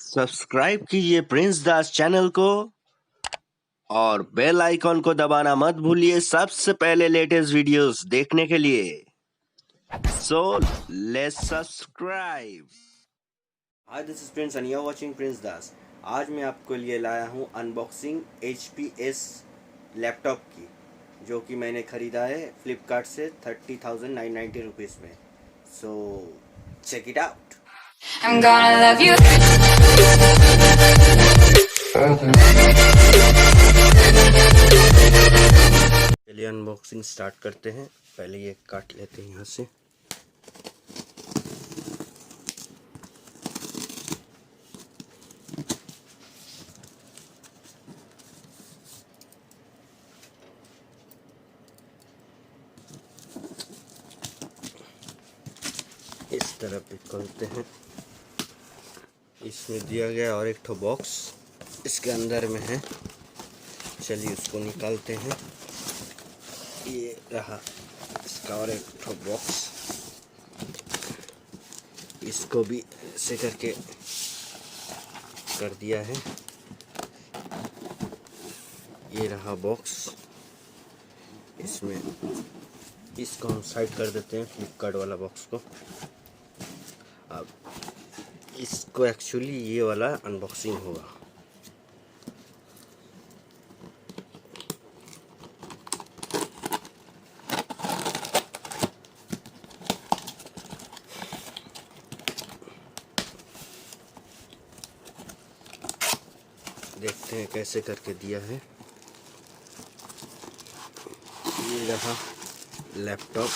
Subscribe कीजिए Prince दास channel को और बेल आइकॉन को दबाना मत भूलिए सबसे पहले लेटेस्ट वीडियोस देखने के लिए। So let's subscribe. Hi, this is Prince and you are watching Prince Das. आज मैं आपके लिए लाया हूं अनबॉक्सिंग HP Ace लैपटॉप की, जो कि मैंने ख़रीदा है फ्लिपकार्ट से 30,990 रुपीज़ में। So check it out. I'm gonna love you. चलिए अनबॉक्सिंग स्टार्ट करते हैं। पहले ये काट लेते हैं यहाँ से। इस तरह पे खोलते हैं। इसमें दिया गया और एक ठो बॉक्स इसके अंदर में है। चलिए उसको निकालते हैं। ये रहा इसका और एक ठो बॉक्स। इसको भी ऐसे करके कर दिया है। ये रहा बॉक्स। इसमें इसको हम साइड कर देते हैं, फ्लिपकार्ट वाला बॉक्स को। अब इसको एक्चुअली ये वाला अनबॉक्सिंग होगा। देखते हैं कैसे करके दिया है। ये रहा लैपटॉप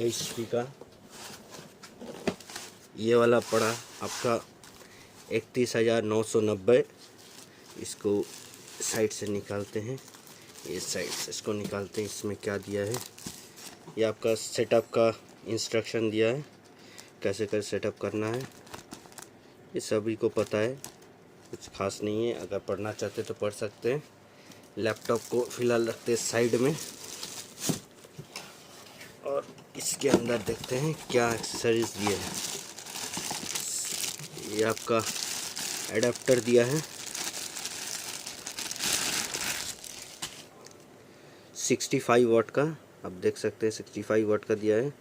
HP का। ये वाला पड़ा आपका 31,990। इसको साइड से निकालते हैं। ये साइड से इसको निकालते हैं। इसमें क्या दिया है, ये आपका सेटअप का इंस्ट्रक्शन दिया है, कैसे कैसे सेटअप करना है। ये सभी को पता है, कुछ खास नहीं है। अगर पढ़ना चाहते तो पढ़ सकते हैं। लैपटॉप को फ़िलहाल रखते हैं साइड में और इसके अंदर देखते हैं क्या एक्सेसरीज दिए हैं। ये आपका एडाप्टर दिया है 65 वाट का। आप देख सकते हैं 65 वाट का दिया है।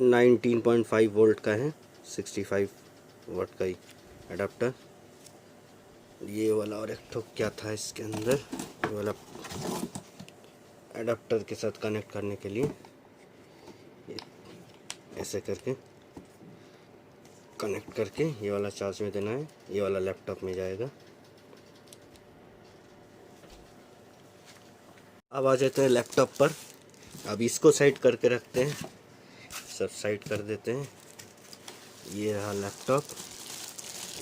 19.5 वोल्ट का है। 65 वाट का ही एडाप्टर। ये वाला और एक ठो क्या था इसके अंदर, ये वाला एडाप्टर के साथ कनेक्ट करने के लिए ऐसे करके कनेक्ट करके ये वाला चार्ज में देना है। ये वाला लैपटॉप में जाएगा। अब आ जाते हैं लैपटॉप पर। अब इसको साइड करके रखते हैं, सब साइड कर देते हैं। ये रहा लैपटॉप।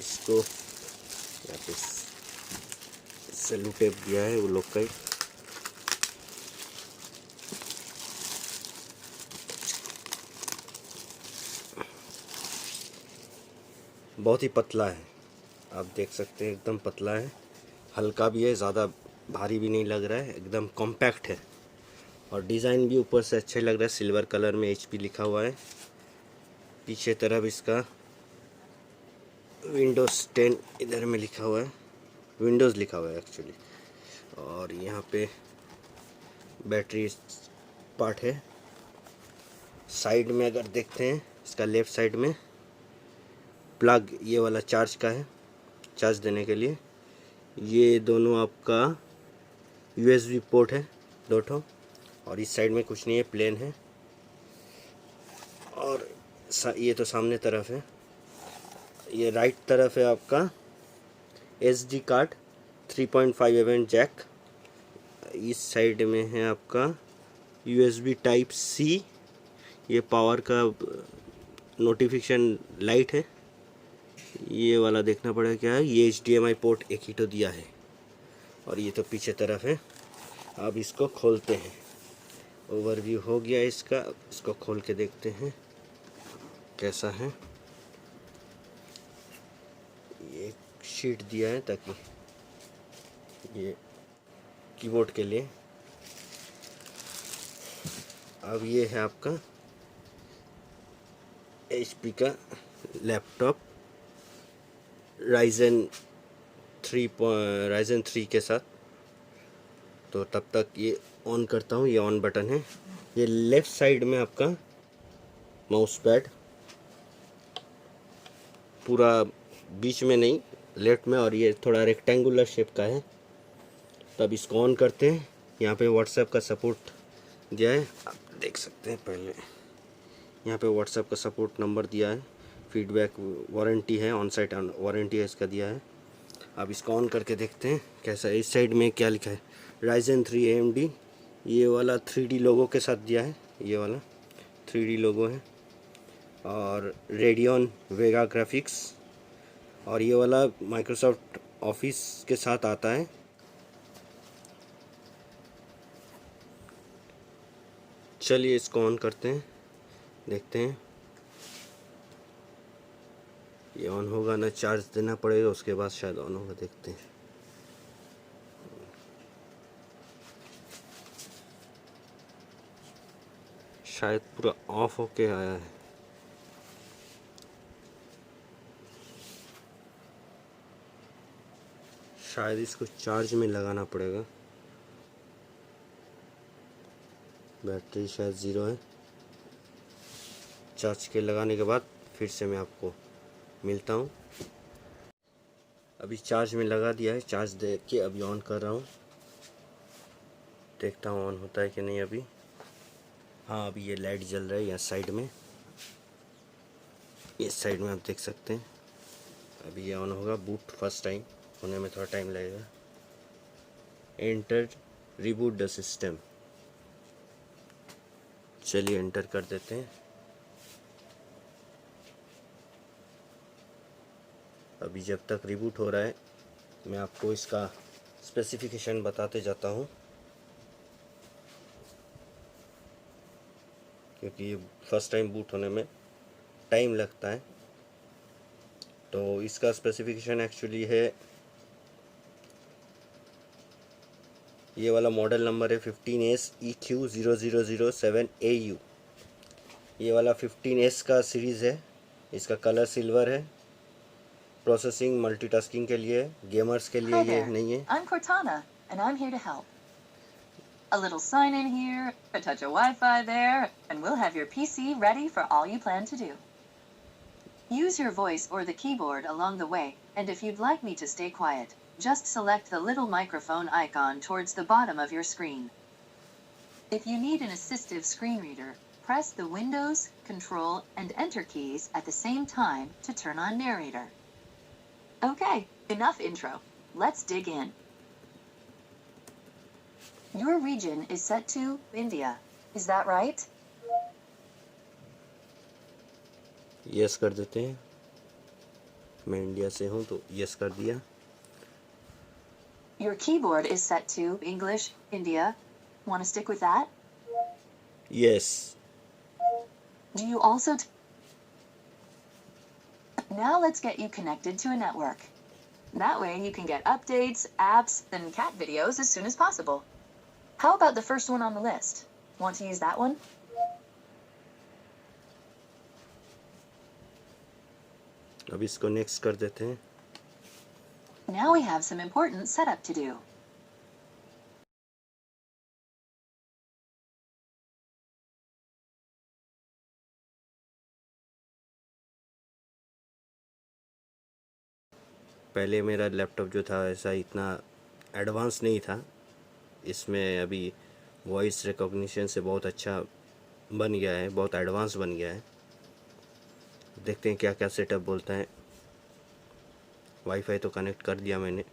इसको यहाँ पे सेलो टेप दिया है वो लोग का ही। बहुत ही पतला है, आप देख सकते हैं एकदम पतला है। हल्का भी है, ज़्यादा भारी भी नहीं लग रहा है, एकदम कॉम्पैक्ट है। और डिज़ाइन भी ऊपर से अच्छा लग रहा है। सिल्वर कलर में HP लिखा हुआ है। पीछे तरफ इसका विंडोज़ 10 इधर में लिखा हुआ है, विंडोज़ लिखा हुआ है एक्चुअली। और यहाँ पे बैटरी पार्ट है। साइड में अगर देखते हैं, इसका लेफ़्ट साइड में प्लग ये वाला चार्ज का है, चार्ज देने के लिए। ये दोनों आपका USB पोर्ट है, दो ठो। और इस साइड में कुछ नहीं है, प्लेन है। और ये तो सामने तरफ है। ये राइट तरफ है आपका SD कार्ड 3.5mm जैक। इस साइड में है आपका USB Type-C। ये पावर का नोटिफिकेशन लाइट है। ये वाला देखना पड़ेगा क्या है। ये HDMI पोर्ट एक ही तो दिया है। और ये तो पीछे तरफ है। अब इसको खोलते हैं। ओवरव्यू हो गया इसका। इसको खोल के देखते हैं कैसा है। ये शीट दिया है ताकि ये कीबोर्ड के लिए। अब ये है आपका HP का लैपटॉप राइजन 3 के साथ। तो तब तक ये ऑन करता हूँ। ये ऑन बटन है। ये लेफ़्ट साइड में आपका माउस पैड, पूरा बीच में नहीं, लेफ्ट में, और ये थोड़ा रेक्टेंगुलर शेप का है। तब इसको ऑन करते हैं। यहाँ पे व्हाट्सएप का सपोर्ट दिया है, आप देख सकते हैं। पहले यहाँ पे व्हाट्सएप का सपोर्ट नंबर दिया है। फीडबैक वारंटी है, ऑन साइट वारंटी है इसका दिया है। अब इसको ऑन करके देखते हैं कैसा है। इस साइड में क्या लिखा है, राइजन 3 AMD। ये वाला 3D लोगो के साथ दिया है, ये वाला 3D लोगो है। और रेडियन वेगा ग्राफिक्स, और ये वाला माइक्रोसॉफ्ट ऑफिस के साथ आता है। चलिए इसको ऑन करते हैं, देखते हैं। ये ऑन होगा ना, चार्ज देना पड़ेगा, उसके बाद शायद ऑन होगा, देखते हैं। शायद पूरा ऑफ होके आया है। शायद इसको चार्ज में लगाना पड़ेगा। बैटरी शायद 0 है। चार्ज के लगाने के बाद फिर से मैं आपको मिलता हूँ। अभी चार्ज में लगा दिया है। चार्ज दे के अभी ऑन कर रहा हूँ, देखता हूँ ऑन होता है कि नहीं। अभी हाँ, अभी ये लाइट जल रहा है यहाँ साइड में। इस साइड में आप देख सकते हैं। अभी ये ऑन होगा। बूट फर्स्ट टाइम होने में थोड़ा टाइम लगेगा। Enter reboot the system. चलिए एंटर कर देते हैं। अभी जब तक रिबूट हो रहा है, मैं आपको इसका स्पेसिफिकेशन बताते जाता हूँ, क्योंकि ये फर्स्ट टाइम बूट होने में टाइम लगता है। तो इसका स्पेसिफिकेशन एक्चुअली है, ये वाला मॉडल नंबर है 15S EQ0007AU। ये वाला 15S का सीरीज़ है। इसका कलर सिल्वर है। प्रोसेसिंग मल्टीटास्किंग के लिए, गेमर्स के लिए Hi ये there. नहीं है। I'm Cortana, and I'm here to help. A little sign in here, a touch of Wi-Fi there, and we'll have your PC ready for all you plan to do. Use your voice or the keyboard along the way, and if you'd like me to stay quiet, just select the little microphone icon towards the bottom of your screen. If you need an assistive screen reader, press the Windows, Control, and Enter keys at the same time to turn on narrator. Okay, enough intro. Let's dig in. Your region is set to India. Is that right? Yes कर देते हैं। मैं India से हूँ तो yes कर दिया। Your keyboard is set to English, India. Want to stick with that? Yes. Do you also... Now let's get you connected to a network. That way you can get updates, apps, and cat videos as soon as possible. How about the first one on the list? Want to use that one? अब इसको next कर देते हैं। Now we have some important setup to do. पहले मेरा laptop जो था ऐसा इतना एडवांस नहीं था। इसमें अभी वॉइस रिकॉग्निशन से बहुत अच्छा बन गया है, बहुत एडवांस बन गया है। देखते हैं क्या क्या सेटअप बोलता है। वाईफाई तो कनेक्ट कर दिया मैंने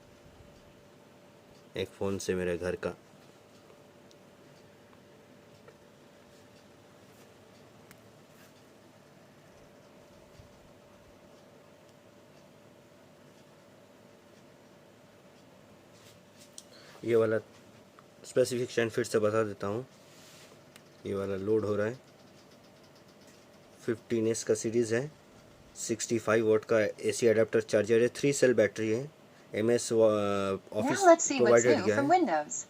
एक फ़ोन से मेरे घर का। ये वाला स्पेसिफिकेशन फिर से बता देता हूँ। ये वाला लोड हो रहा है। 15S का सीरीज़ है। 65 वोट का AC अडेप्टर चार्जर है। 3 सेल बैटरी है। MS office Now let's see what's provided new किया from है। Windows.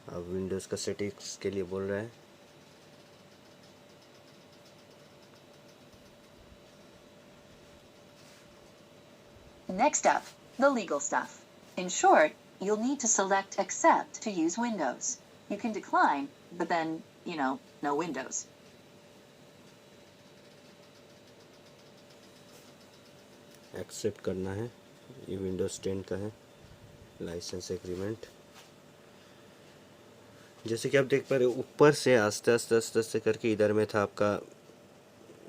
अब विंडोज़ का सेटिंग्स के लिए बोल रहा है। Next up, the legal stuff. In short, you'll need to select accept to use Windows. You can decline, but then, no Windows. Accept करना है। ये विंडोज़ 10 का है लाइसेंस एग्रीमेंट। जैसे कि आप देख पा रहे हो ऊपर से आस्ते आस्ते आस्ते आस्ते करके इधर में था आपका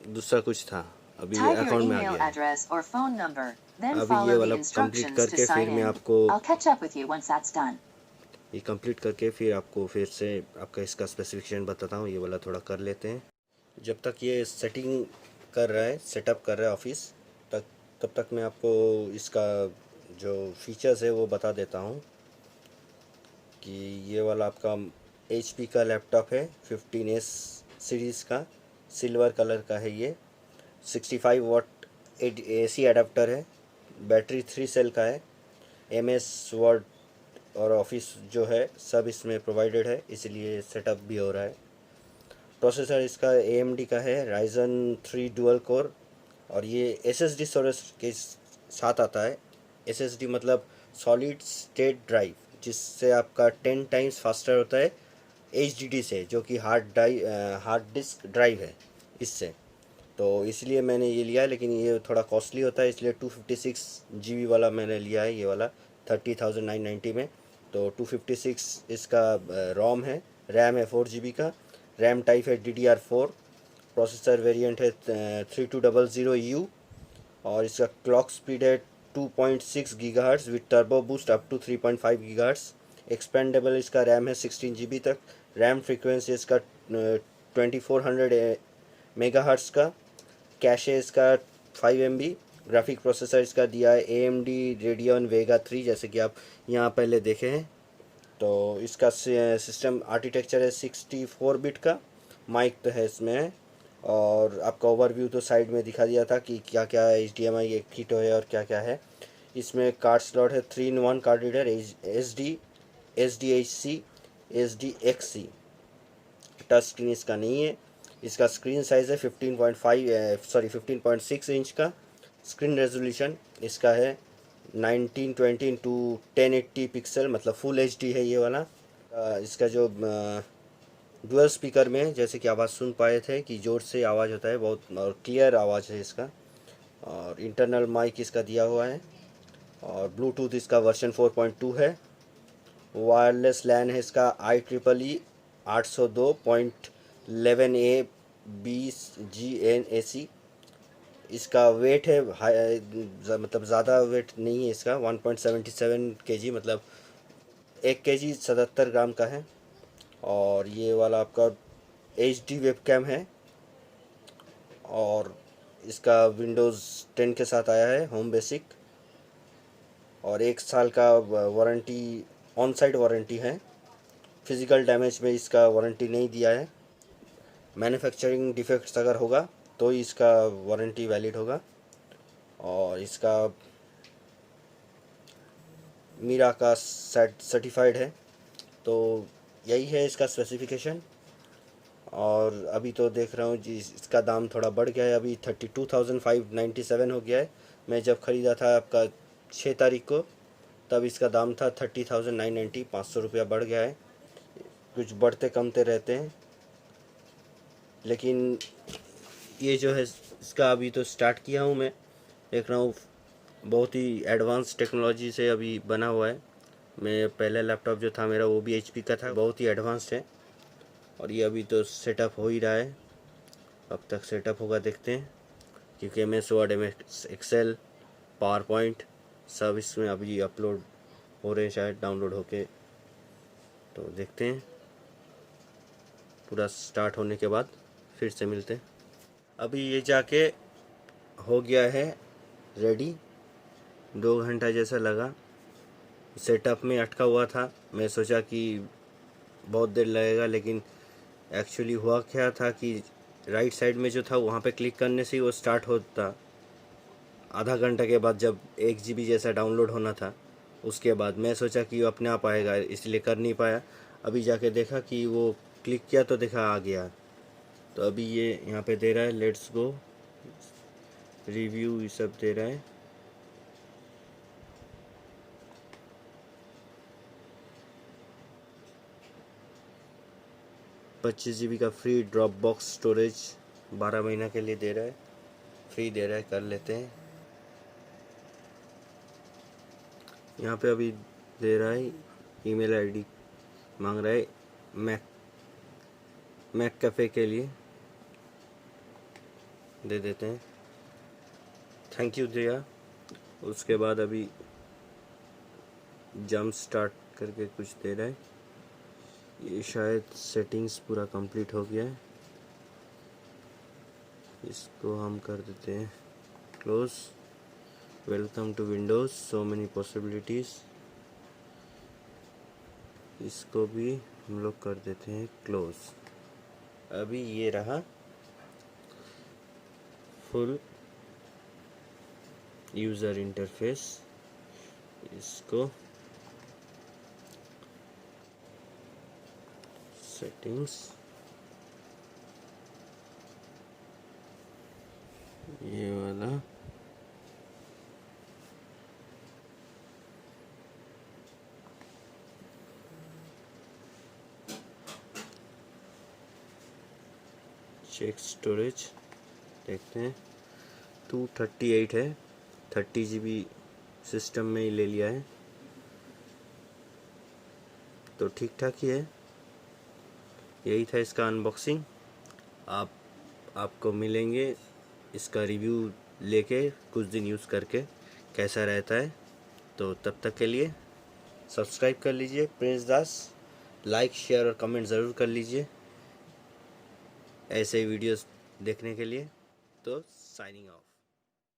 दूसरा कुछ था, अभी Type your अकाउंट में आ email गया है। address or phone number, then अभी ये follow the वाला कंप्लीट instructions to करके फिर sign मैं in. आपको I'll catch up with you once that's done. ये कंप्लीट करके फिर आपको फिर से आपका इसका स्पेसिफिकेशन बताता हूँ। ये वाला थोड़ा कर लेते हैं। जब तक ये सेटिंग कर रहा है, सेटअप कर रहा है ऑफिस, तब तक मैं आपको इसका जो फीचर्स है वो बता देता हूँ कि ये वाला आपका HP का लैपटॉप है 15S सीरीज़ का, सिल्वर कलर का है ये। 65 वाट AC एडाप्टर है, बैटरी 3 सेल का है। MS वर्ड और ऑफिस जो है सब इसमें प्रोवाइडेड है, इसलिए सेटअप भी हो रहा है। प्रोसेसर इसका AMD का है, Ryzen 3 डुअल कोर, और ये SSD स्टोरेज के साथ आता है। SSD मतलब सॉलिड स्टेट ड्राइव, जिससे आपका 10 टाइम्स फास्टर होता है HDD से, जो कि हार्ड डिस्क ड्राइव है इससे। तो इसलिए मैंने ये लिया है, लेकिन ये थोड़ा कॉस्टली होता है, इसलिए 256 GB वाला मैंने लिया है, ये वाला 30,990 में। तो 256 इसका रोम है, रैम है 4 GB का, रैम टाइप है DDR4, प्रोसेसर वेरिएंट है 3200U, और इसका क्लॉक स्पीड है 2.6 GHz with turbo boost up to 3.5 GHz। Expandable इसका रैम है 16 GB तक। रैम फ्रीक्वेंसी इसका 2400 मेगाहर्ट्ज़ का। कैश है इसका 5 MB। ग्राफिक प्रोसेसर इसका दिया है AMD Radeon Vega 3, जैसे कि आप यहाँ पहले देखे हैं। तो इसका सिस्टम आर्किटेक्चर है 64 बिट का। माइक तो है इसमें, और आपका ओवरव्यू तो साइड में दिखा दिया था कि क्या क्या HDMI एक किट है और क्या क्या है। इसमें कार्ड स्लॉट है 3-in-1 card reader, SD, SDHC, SDXC। Touch screen इसका नहीं है। इसका स्क्रीन साइज़ है 15.6 इंच का। स्क्रीन रेजोल्यूशन इसका है 1920x1080 पिक्सल, मतलब फुल HD है ये वाला। इसका जो डुअल स्पीकर में जैसे कि आवाज़ सुन पाए थे कि ज़ोर से आवाज़ होता है बहुत, और क्लियर आवाज़ है इसका। और इंटरनल माइक इसका दिया हुआ है, और ब्लूटूथ इसका वर्जन 4.2 है। वायरलेस लैन है इसका IEEE 802.11a 20GNAC। इसका वेट है मतलब ज़्यादा वेट नहीं है इसका, 1.77 kg, मतलब 1 kg 77 ग्राम का है। और ये वाला आपका HD वेबकैम है, और इसका विंडोज़ 10 के साथ आया है, होम बेसिक, और 1 साल का वारंटी, ऑन साइट वारंटी है। फिज़िकल डैमेज में इसका वारंटी नहीं दिया है। मैन्युफैक्चरिंग डिफेक्ट्स अगर होगा तो ही इसका वारंटी वैलिड होगा। और इसका मीरा का सर्टिफाइड है। तो यही है इसका स्पेसिफिकेशन। और अभी तो देख रहा हूँ जी इसका दाम थोड़ा बढ़ गया है, अभी 32,597 हो गया है। मैं जब ख़रीदा था आपका 6 तारीख को, तब इसका दाम था 30,990, 500 रुपया बढ़ गया है। कुछ बढ़ते कमते रहते हैं, लेकिन ये जो है इसका अभी तो स्टार्ट किया हूँ मैं, देख रहा हूँ बहुत ही एडवांस टेक्नोलॉजी से अभी बना हुआ है। मैं पहला लैपटॉप जो था मेरा वो भी HP का था, बहुत ही एडवांस्ड है। और ये अभी तो सेटअप हो ही रहा है, कब तक सेटअप होगा देखते हैं, क्योंकि MS Word, MS Excel, PowerPoint सब इसमें अभी अपलोड हो रहे हैं, शायद डाउनलोड होके। तो देखते हैं, पूरा स्टार्ट होने के बाद फिर से मिलते हैं। अभी ये जाके हो गया है रेडी, 2 घंटा जैसा लगा। सेटअप में अटका हुआ था, मैं सोचा कि बहुत देर लगेगा, लेकिन एक्चुअली हुआ क्या था कि राइट साइड में जो था वहाँ पे क्लिक करने से ही वो स्टार्ट होता। आधा घंटा के बाद जब 1 GB जैसा डाउनलोड होना था, उसके बाद मैं सोचा कि वो अपने आप आएगा, इसलिए कर नहीं पाया। अभी जाके देखा कि वो क्लिक किया तो देखा आ गया। तो अभी ये यहाँ पे दे रहा है लेट्स गो रिव्यू, ये सब दे रहा है। 25 GB का फ्री ड्रॉप बॉक्स स्टोरेज 12 महीना के लिए दे रहा है, फ्री दे रहा है, कर लेते हैं। यहाँ पे अभी दे रहा है ईमेल आईडी मांग रहा है मैक कैफ़े के लिए, दे देते हैं, थैंक यू दिया। उसके बाद अभी जंप स्टार्ट करके कुछ दे रहा है, ये शायद सेटिंग्स पूरा कंप्लीट हो गया है, इसको हम कर देते हैं close. Welcome to Windows, so many possibilities, इसको भी हम लोग कर देते हैं क्लोज। अभी ये रहा फुल यूज़र इंटरफेस, इसको सेटिंग्स, ये वाला चेक स्टोरेज, देखते हैं 238 है, 30 GB सिस्टम में ही ले लिया है, तो ठीक ठाक ही है। यही था इसका अनबॉक्सिंग। आपको मिलेंगे इसका रिव्यू लेके कुछ दिन यूज़ करके कैसा रहता है। तो तब तक के लिए सब्सक्राइब कर लीजिए प्रिंस दास, लाइक शेयर और कमेंट ज़रूर कर लीजिए ऐसे वीडियोस देखने के लिए। तो साइनिंग ऑफ।